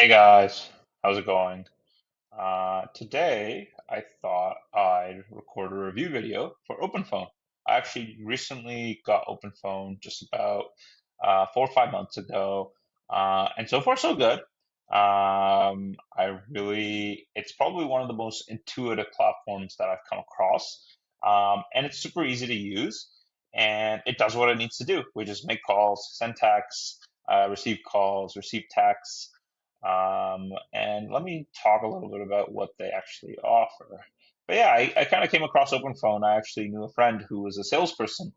Hey guys, how's it going? Today I thought I'd record a review video for OpenPhone. I actually recently got OpenPhone just about 4 or 5 months ago, and so far so good. It's probably one of the most intuitive platforms that I've come across, and it's super easy to use, and it does what it needs to do, which is make calls, send texts, receive calls, receive texts. And let me talk a little bit about what they actually offer. But yeah, I kind of came across OpenPhone. I actually knew a friend who was a salesperson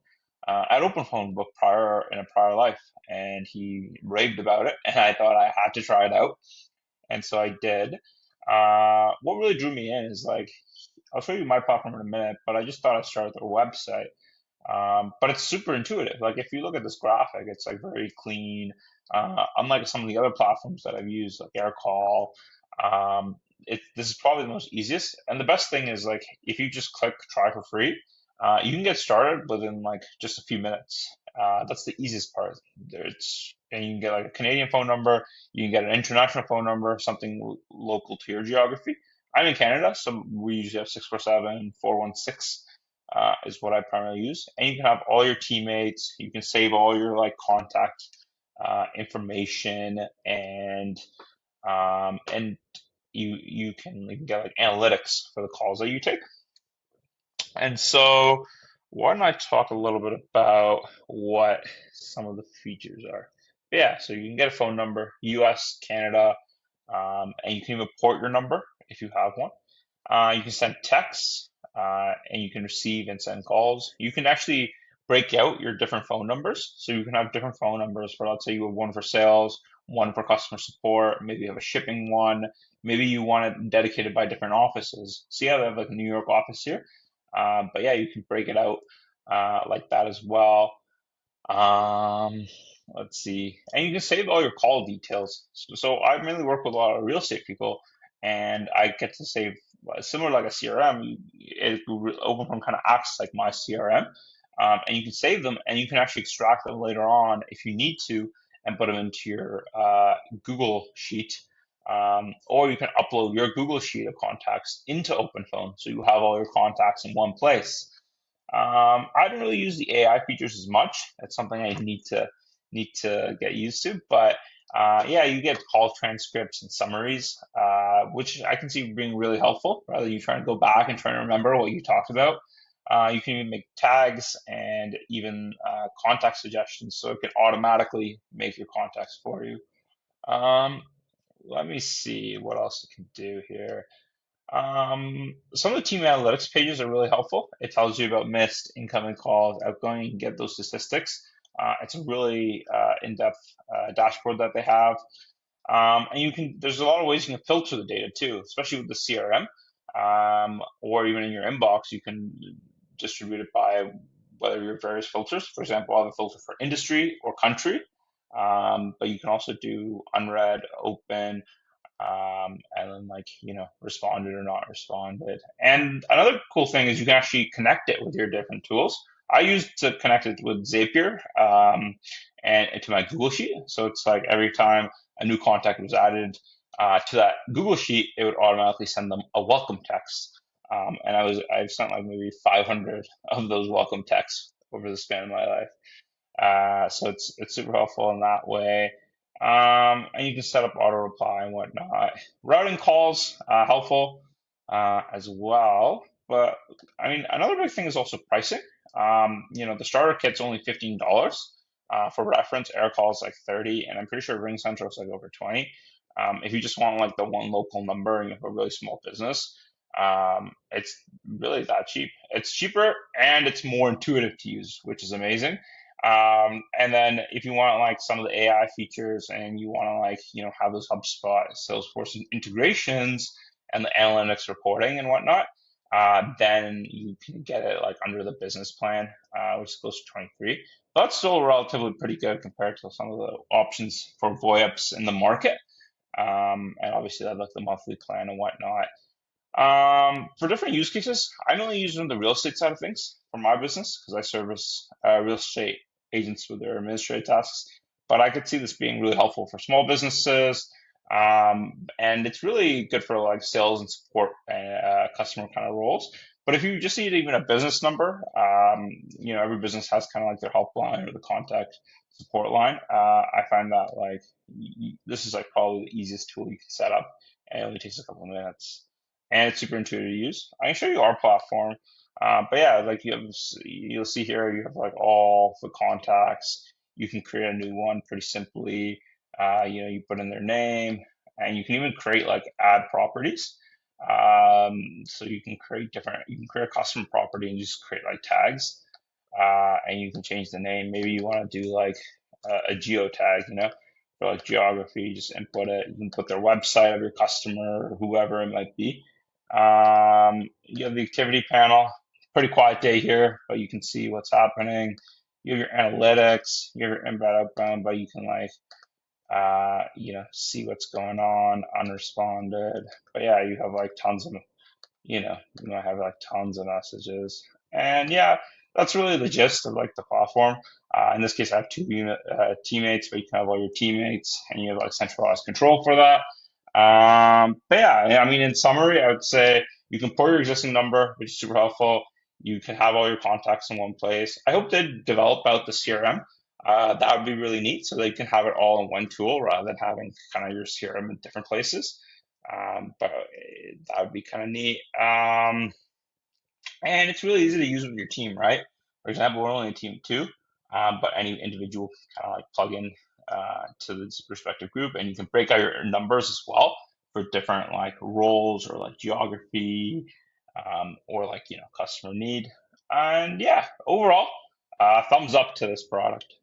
at OpenPhone, but prior in a prior life, and he raved about it, and I thought I had to try it out, and so I did. What really drew me in is like I'll show you my platform in a minute, but I just thought I'd start with their website. But it's super intuitive. Like if you look at this graphic, it's like very clean. Unlike some of the other platforms that I've used, like AirCall, this is probably the most easiest. And the best thing is like if you just click try for free, you can get started within like just a few minutes. That's the easiest part. And you can get like a Canadian phone number, you can get an international phone number, something local to your geography. I'm in Canada, so we usually have 647-416 is what I primarily use. And you can have all your teammates, you can save all your like contact information, and you can get like analytics for the calls that you take. And so why don't I talk a little bit about what some of the features are? Yeah, so you can get a phone number, US, Canada, and you can even port your number if you have one. You can send texts, and you can receive and send calls. You can actually break out your different phone numbers. So you can have different phone numbers for, let's say you have one for sales, one for customer support, maybe you have a shipping one, maybe you want it dedicated by different offices. See how they have like a New York office here? But yeah, you can break it out like that as well. Um, let's see. And you can save all your call details. So I mainly work with a lot of real estate people, and I get to save similar like a CRM. OpenFront kind of acts like my CRM, and you can save them, and you can actually extract them later on if you need to, and put them into your Google Sheet. Or you can upload your Google Sheet of contacts into OpenPhone, so you have all your contacts in one place. I don't really use the AI features as much. That's something I need to get used to. But yeah, you get call transcripts and summaries, which I can see being really helpful. Rather than you trying to go back and trying to remember what you talked about, you can even make tags and even contact suggestions, so it can automatically make your contacts for you. Um, Let me see what else it can do here. Some of the team analytics pages are really helpful. It tells you about missed incoming calls, outgoing. You can get those statistics. It's a really in-depth dashboard that they have. And there's a lot of ways you can filter the data too, especially with the CRM, or even in your inbox, you can distribute it by whether your various filters. For example, I have a filter for industry or country, but you can also do unread, open, and then like responded or not responded. And another cool thing is you can actually connect it with your different tools. I used to connect it with Zapier, and to my Google Sheet. So it's like every time a new contact was added to that Google Sheet, it would automatically send them a welcome text. And I've sent like maybe 500 of those welcome texts over the span of my life. So it's super helpful in that way. And you can set up auto reply and whatnot. Routing calls helpful as well. But I mean, another big thing is also pricing. The starter kit's only $15. For reference, air calls like 30, and I'm pretty sure Ring Central is like over 20. If you just want like the one local number and you have a really small business, it's really that cheap. It's cheaper and it's more intuitive to use, which is amazing. And then if you want like some of the AI features and you want to like, have those HubSpot, Salesforce integrations and the analytics reporting and whatnot, then you can get it like under the business plan, which is close to 23. That's still relatively pretty good compared to some of the options for VoIPs in the market. And obviously I have like the monthly plan and whatnot. For different use cases, I mainly use it on the real estate side of things for my business because I service real estate agents with their administrative tasks. But I could see this being really helpful for small businesses, And it's really good for like sales and support customer kind of roles. But if you just need even a business number, every business has kind of like their helpline or the contact support line. I find that like this is like probably the easiest tool you can set up, and it only takes a couple of minutes, and it's super intuitive to use. I can show you our platform, but yeah, like you'll see here, you have like all the contacts. You can create a new one pretty simply. You put in their name, and you can even create like ad properties. So you can create a custom property and just create like tags, and you can change the name. Maybe you want to do like a geo tag, for like geography, just input it. You can put their website of your customer or whoever it might be. You have the activity panel, pretty quiet day here, but you can see what's happening. You have your analytics, you have your inbound, outbound, but you can like see what's going on, unresponded. But yeah, you have like tons of, you might have like tons of messages. And yeah, that's really the gist of like the platform. In this case, I have two teammates, but you can have all your teammates and you have like centralized control for that. But yeah, I mean, in summary, I would say you can pour your existing number, which is super helpful. You can have all your contacts in one place. I hope they develop out the CRM. That would be really neat, so they can have it all in one tool rather than having kind of your CRM in different places. But that would be kind of neat. And it's really easy to use with your team, right? For example, we're only a team of two, but any individual can kind of like plug in to this respective group, and you can break out your numbers as well for different like roles or like geography, or like customer need. And yeah, overall, thumbs up to this product.